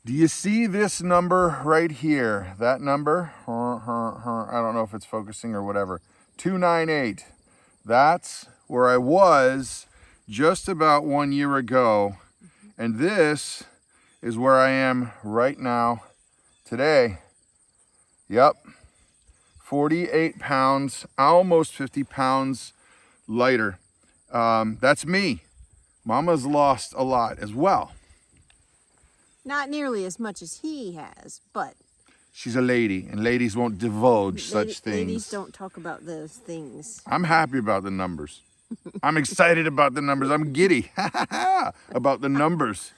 Do you see this number right here? That number? I don't know if it's focusing or whatever. 298. That's where I was just about 1 year ago. And this is where I am right now today. Yep. 48 pounds, almost 50 pounds lighter. That's me. Mama's lost a lot as well. Not nearly as much as he has, but... She's a lady, and ladies won't divulge such things. Ladies don't talk about those things. I'm happy about the numbers. I'm excited about the numbers. I'm giddy about the numbers.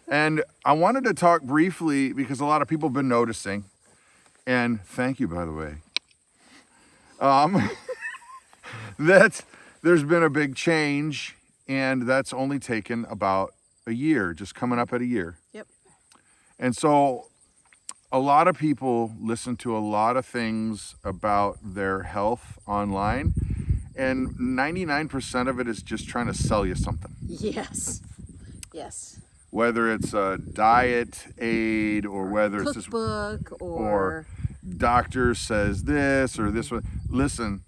And I wanted to talk briefly because a lot of people have been noticing. And thank you, by the way. That there's been a big change, and that's only taken about a year, just coming up at a year. Yep. And so a lot of people listen to a lot of things about their health online, and 99% of it is just trying to sell you something. Yes. Yes. Whether it's a diet aid or whether it's just cookbook or doctor says this or this one. Listen,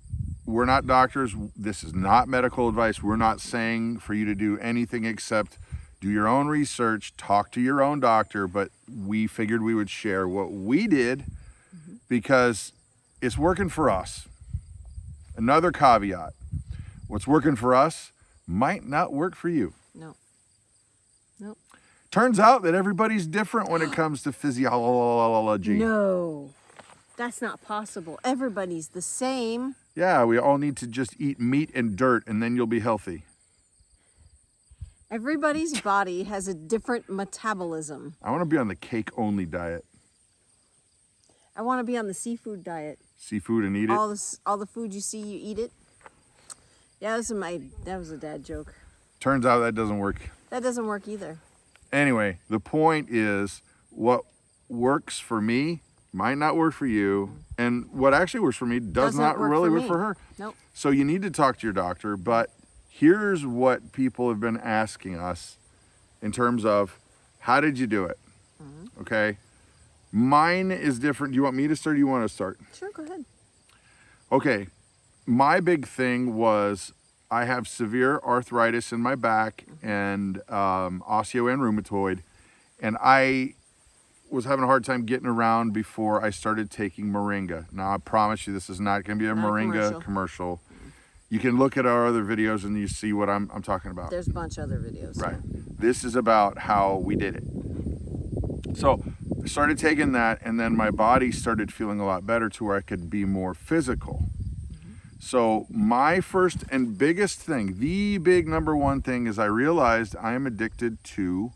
we're not doctors. This is not medical advice. We're not saying for you to do anything except do your own research, talk to your own doctor, but we figured we would share what we did because it's working for us. Another caveat, what's working for us might not work for you. No. Nope. Turns out that everybody's different when it comes to physiology. No, that's not possible. Everybody's the same. Yeah, we all need to just eat meat and dirt and then you'll be healthy. Everybody's body has a different metabolism. I want to be on the cake-only diet. I want to be on the seafood diet. Seafood and eat it? All the food you see, you eat it. Yeah, that was a dad joke. Turns out that doesn't work. That doesn't work either. Anyway, the point is what works for me might not work for you, and what actually works for me does not really work for her. Nope. So you need to talk to your doctor, but here's what people have been asking us in terms of how did you do it? Okay. Mine is different. Do you want me to start or do you want to start? Sure, go ahead. Okay. My big thing was I have severe arthritis in my back and osteo and rheumatoid, and I was having a hard time getting around before I started taking Moringa. Now, I promise you this is not going to be a Moringa commercial. You can look at our other videos and you see what I'm talking about. There's a bunch of other videos. Right. This is about how we did it. So I started taking that, and then my body started feeling a lot better to where I could be more physical. So my first and biggest thing, the big number one thing, is I realized I am addicted to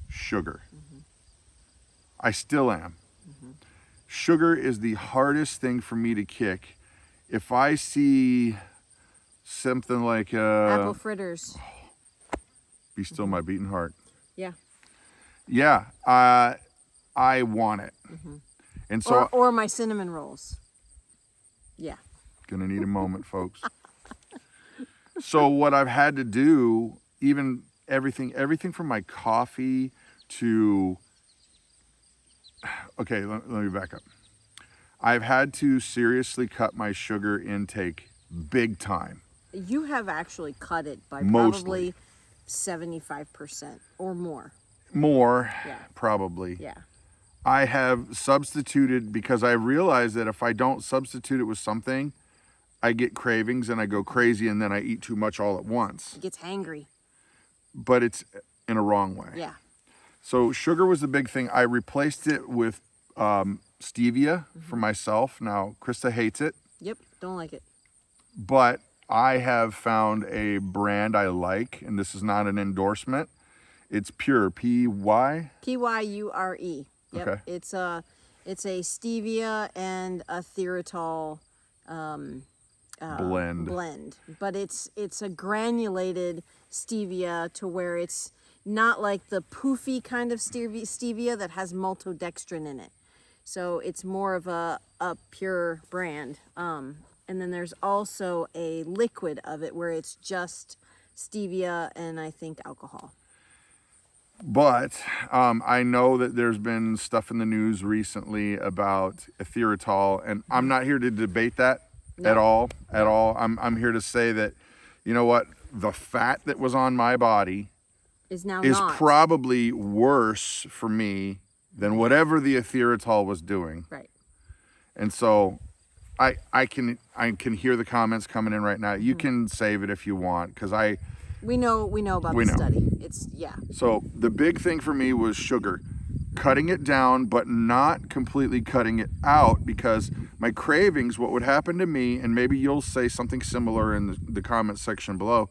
sugar. I still am. Sugar is the hardest thing for me to kick. If I see something like apple fritters, be still my beating heart. Yeah. Yeah, I want it. And so or my cinnamon rolls. Yeah. Gonna need a moment, folks. So what I've had to do, even everything from my coffee to, okay, let me back up. I've had to seriously cut my sugar intake big time. You have actually cut it by Mostly. probably 75% or more. More, Yeah. probably. Yeah. I have substituted because I realize that if I don't substitute it with something, I get cravings and I go crazy and then I eat too much all at once. It gets hangry. But it's in a wrong way. Yeah. So sugar was the big thing. I replaced it with stevia for myself. Now, Christa hates it. Yep. Don't like it. But I have found a brand I like, and this is not an endorsement. It's Pure, P-Y? P-Y-U-R-E. Yep. Okay. It's a stevia and a Etherol blend. But it's a granulated stevia to where it's not like the poofy kind of stevia that has maltodextrin in it. So it's more of a pure brand. And then there's also a liquid of it where it's just stevia and I think alcohol. But I know that there's been stuff in the news recently about Etherol, and I'm not here to debate that at all. I'm here to say that, you know what, the fat that was on my body is now is not. probably worse for me than whatever the Etherol was doing. Right. And so I can hear the comments coming in right now. You can save it if you want, because we know about the study. It's So the big thing for me was sugar, cutting it down, but not completely cutting it out, because my cravings, what would happen to me, and maybe you'll say something similar in the comment section below,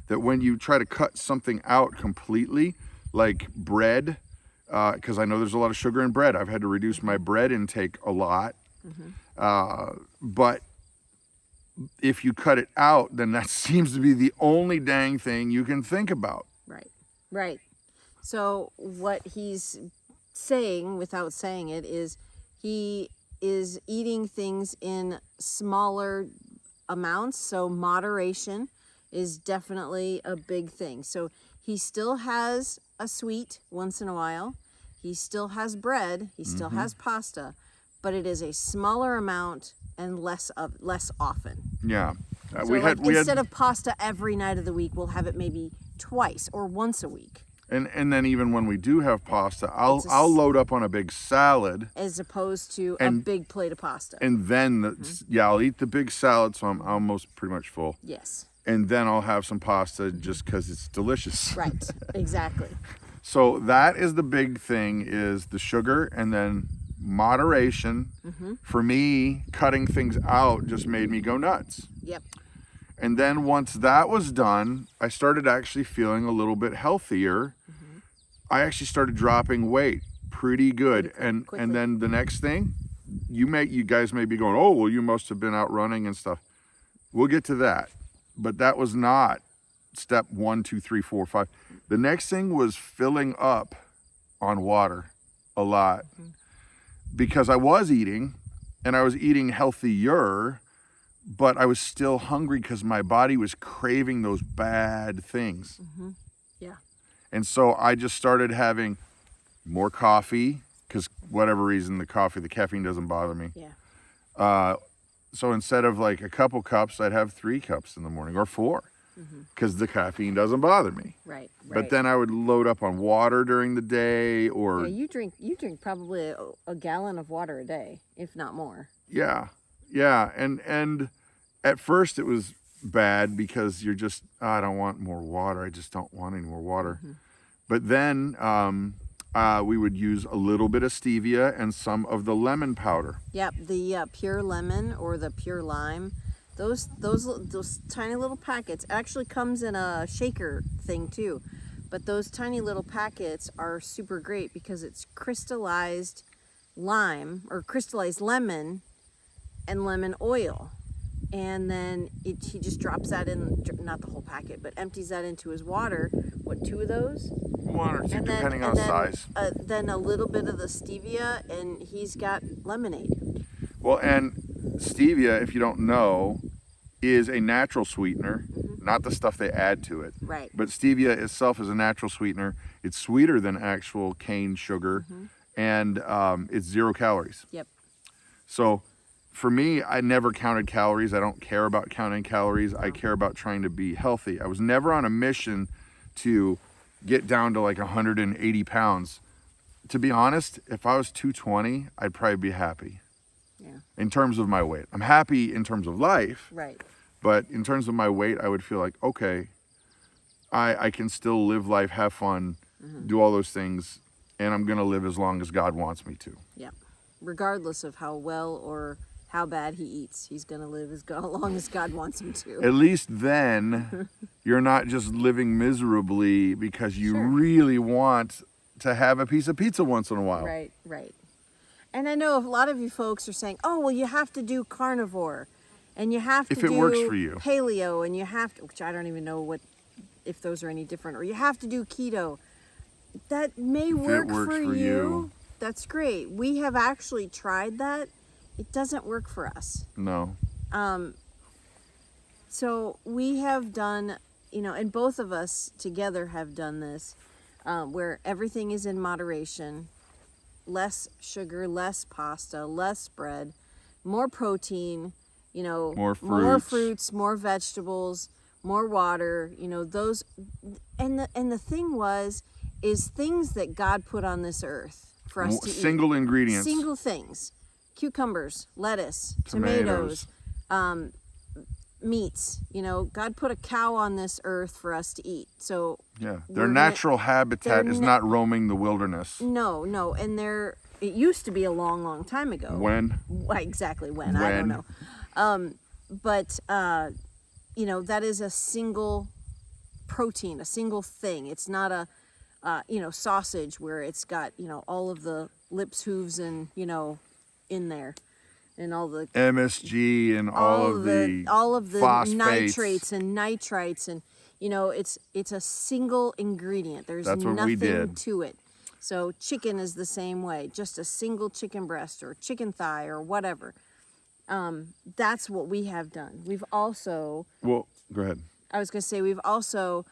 that when you try to cut something out completely, like bread, because I know there's a lot of sugar in bread. I've had to reduce my bread intake a lot. But if you cut it out, then that seems to be the only dang thing you can think about. Right. So what he's saying, without saying it, is he is eating things in smaller amounts. So moderation is definitely a big thing. So he still has a sweet once in a while. He still has bread. He still has pasta, but it is a smaller amount and less often. Yeah. So instead of pasta every night of the week, we'll have it maybe twice or once a week. And then even when we do have pasta, I'll load up on a big salad as opposed to a big plate of pasta. And then I'll eat the big salad, so I'm almost pretty much full. Yes. And then I'll have some pasta just because it's delicious. Right. Exactly. So that is the big thing, is the sugar, and then moderation. For me, cutting things out just made me go nuts. Yep. And then once that was done, I started actually feeling a little bit healthier. I actually started dropping weight pretty good. And then the next thing, you guys may be going, oh, well, you must have been out running and stuff. We'll get to that. But that was not step 1, 2, 3, 4, 5. The next thing was filling up on water a lot, because I was eating, and I was eating healthier, but I was still hungry because my body was craving those bad things. Yeah. And so I just started having more coffee, because whatever reason, the caffeine doesn't bother me. Yeah. So instead of like a couple cups, I'd have 3 cups in the morning, or 4, because the caffeine doesn't bother me. Right. But then I would load up on water during the day, or you drink probably a gallon of water a day, if not more. Yeah. And at first it was bad, because you're just, I don't want more water. I just don't want any more water. But then we would use a little bit of stevia and some of the lemon powder. Yep, the pure lemon or the pure lime. Those tiny little packets actually comes in a shaker thing too. But those tiny little packets are super great, because it's crystallized lime or crystallized lemon and lemon oil. And then he just drops that in, not the whole packet, but empties that into his water. 2 of those? 1 or 2, depending on size. Then a little bit of the stevia, and he's got lemonade. Well, and stevia, if you don't know, is a natural sweetener, not the stuff they add to it. Right. But stevia itself is a natural sweetener. It's sweeter than actual cane sugar, and it's 0 calories. Yep. So for me, I never counted calories. I don't care about counting calories. I care about trying to be healthy. I was never on a mission to get down to like 180 pounds. To be honest, if I was 220, I'd probably be happy. Yeah. In terms of my weight. I'm happy in terms of life. Right. But in terms of my weight, I would feel like, okay, I can still live life, have fun, do all those things, and I'm going to live as long as God wants me to. Yeah. Regardless of how well or how bad he eats, he's going to live as long as God wants him to. At least then you're not just living miserably because you really want to have a piece of pizza once in a while. Right. And I know a lot of you folks are saying, oh, well, you have to do carnivore, and you have to do works for you. paleo, and you have to, which I don't even know if those are any different, or you have to do keto. That may work for you. That's great. We have actually tried that. It doesn't work for us. No. So we have done, and both of us together have done this. where everything is in moderation. Less sugar, less pasta, less bread, more protein, More more fruits. fruits, more vegetables, more water, those. And the thing is things that God put on this earth for us to eat. Single ingredients. Single things. Cucumbers, lettuce, Tomatoes. meats. God put a cow on this earth for us to eat. So Yeah, their natural habitat is not roaming the wilderness. No, and it used to be a long, long time ago. When? Exactly when? I don't know. But that is a single protein, a single thing. It's not a sausage where it's got all of the lips, hooves, and in there, and all the MSG and all of the phosphates. nitrates and nitrites, and it's a single ingredient. There's nothing to it. So chicken is the same way, just a single chicken breast or chicken thigh or whatever. That's what we have done. We've also... Well, go ahead. I was going to say, we've also...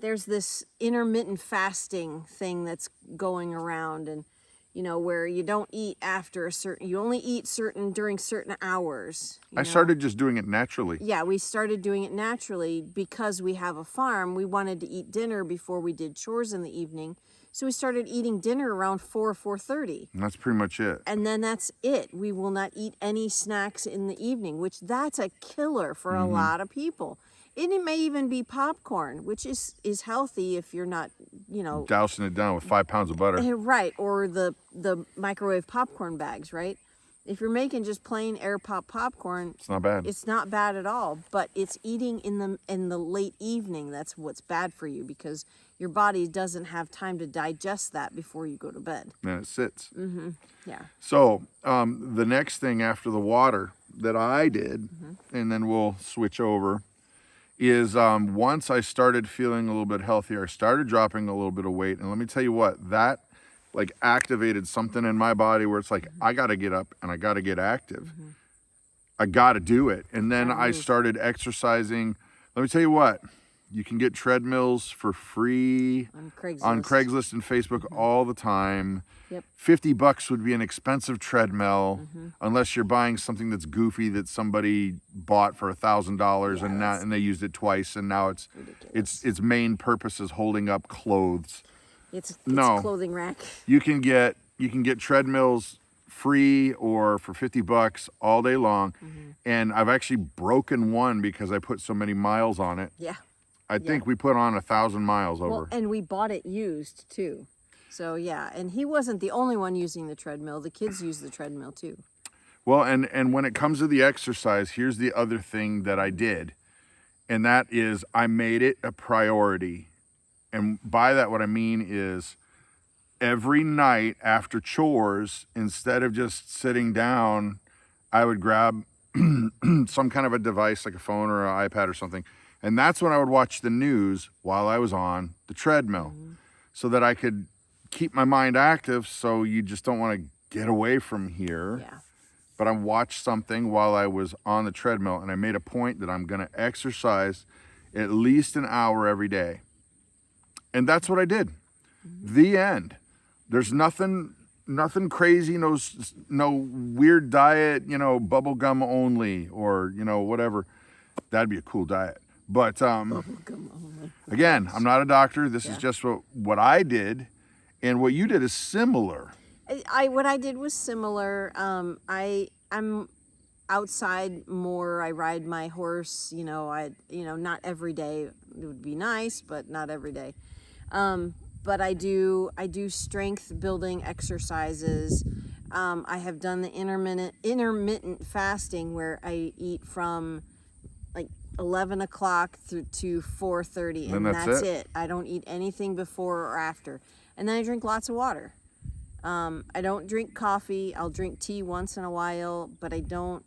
there's this intermittent fasting thing that's going around, and where you don't eat after you only eat during certain hours. I started just doing it naturally. Yeah, we started doing it naturally because we have a farm. We wanted to eat dinner before we did chores in the evening. So we started eating dinner around 4:30. And that's pretty much it. And then that's it. We will not eat any snacks in the evening, which that's a killer for a lot of people. And it may even be popcorn, which is healthy if you're not, dousing it down with 5 pounds of butter. Right, or the microwave popcorn bags, right? If you're making just plain air pop popcorn, It's not bad. It's not bad at all, but it's eating in the late evening. That's what's bad for you, because your body doesn't have time to digest that before you go to bed. And it sits. Yeah. So the next thing after the water that I did, and then we'll switch over, is once I started feeling a little bit healthier, I started dropping a little bit of weight. And let me tell you what, that like activated something in my body where it's like, I got to get up and I got to get active. I got to do it. And then I started exercising. Let me tell you what, you can get treadmills for free on Craigslist and Facebook all the time. Yep. $50 would be an expensive treadmill, unless you're buying something that's goofy that somebody bought for $1,000 and they used it twice, and now its main purpose is holding up clothes. It's a clothing rack. You can get treadmills free or for $50 all day long, and I've actually broken one because I put so many miles on it. Yeah. I think we put on 1,000 miles over. Well, and we bought it used too. So yeah, and he wasn't the only one using the treadmill. The kids use the treadmill too. Well, and when it comes to the exercise, here's the other thing that I did, and that is I made it a priority. And by that, what I mean is every night after chores, instead of just sitting down, I would grab some kind of a device like a phone or an iPad or something. And that's when I would watch the news while I was on the treadmill, so that I could keep my mind active. So you just don't want to get away from here. Yeah. But I watched something while I was on the treadmill, and I made a point that I'm going to exercise at least an hour every day. And that's what I did. The end. There's nothing crazy, no weird diet, bubble gum only, or, whatever. That'd be a cool diet. But again, I'm not a doctor. This is just what I did, and what you did is similar. What I did was similar. I'm outside more. I ride my horse. Not every day. It would be nice, but not every day. But I do strength building exercises. I have done the intermittent fasting, where I eat from like 11 o'clock through to 4:30, and that's it. I don't eat anything before or after, and then I drink lots of water. I don't drink coffee. I'll drink tea once in a while, but I don't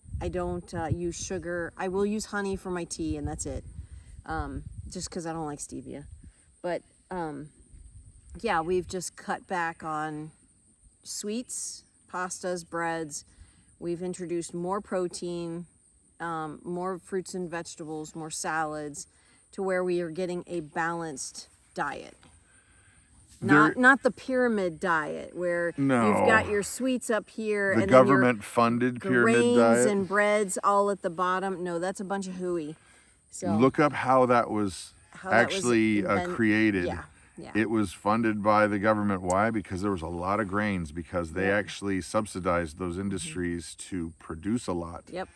use sugar. I will use honey for my tea, and that's it. Just because I don't like stevia. But yeah, we've just cut back on sweets, pastas, breads. We've introduced more protein, more fruits and vegetables, more salads, to where we are getting a balanced diet. There- Not the pyramid diet where No. you've got your sweets up here The and then your government-funded pyramid grains diet. and breads all at the bottom. No, that's a bunch of hooey. So Look up how that was how that was actually created. Yeah, yeah. It was funded by the government. Why? Because there was a lot of grains, because they actually subsidized those industries to produce a lot. Yep.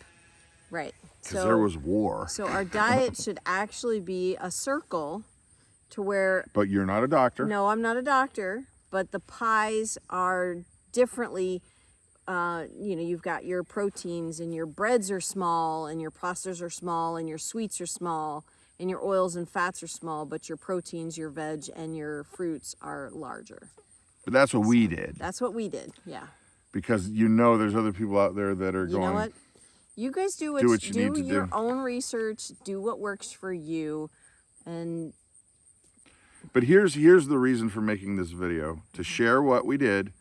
Right. Because there was war. So our diet should actually be a circle to where, But you're not a doctor. no, I'm not a doctor, but the pies are differently, you've got your proteins and your breads are small and your pastas are small and your sweets are small and your oils and fats are small, but your proteins, your veg, and your fruits are larger. But that's what we did. That's what we did, yeah. Because there's other people out there that are You going, know what? You guys do what you need to your do. own research, do what works for you, and but here's the reason for making this video, to share what we did,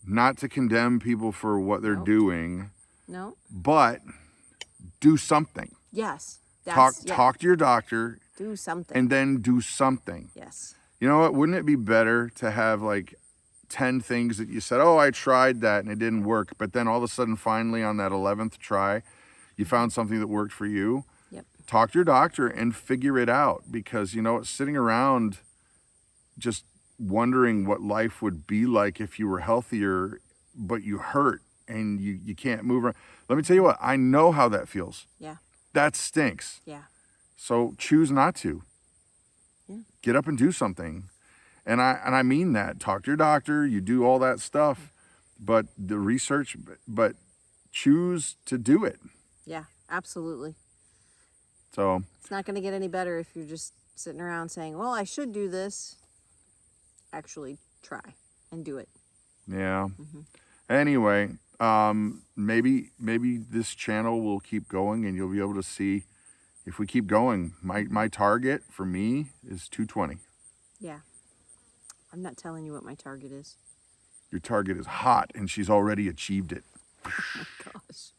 not to condemn people for what they're Nope. doing, no, but do something. yes, Talk that's, yeah, talk to your doctor do something, and then do something. yes, You know what? Wouldn't it be better to have like 10 things that you said, oh, I tried that and it didn't work, but then all of a sudden, finally on that 11th try, you found something that worked for you? yep, Talk to your doctor and figure it out, because sitting around just wondering what life would be like if you were healthier, but you hurt and you can't move around. Let me tell you what, I know how that feels. yeah, That stinks. yeah, So choose not to. Yeah. Get up and do something. And I mean that. Talk to your doctor, you do all that stuff, but the research, but choose to do it. yeah, absolutely. So It's not going to get any better if you're just sitting around saying, well, I should do this. Actually try and do it. yeah. Anyway, maybe this channel will keep going and you'll be able to see if we keep going. My target for me is 220. Yeah. I'm not telling you what my target is. Your target is hot and she's already achieved it. Gosh.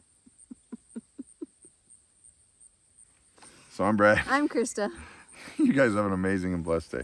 So I'm Brad. I'm Christa. You guys have an amazing and blessed day.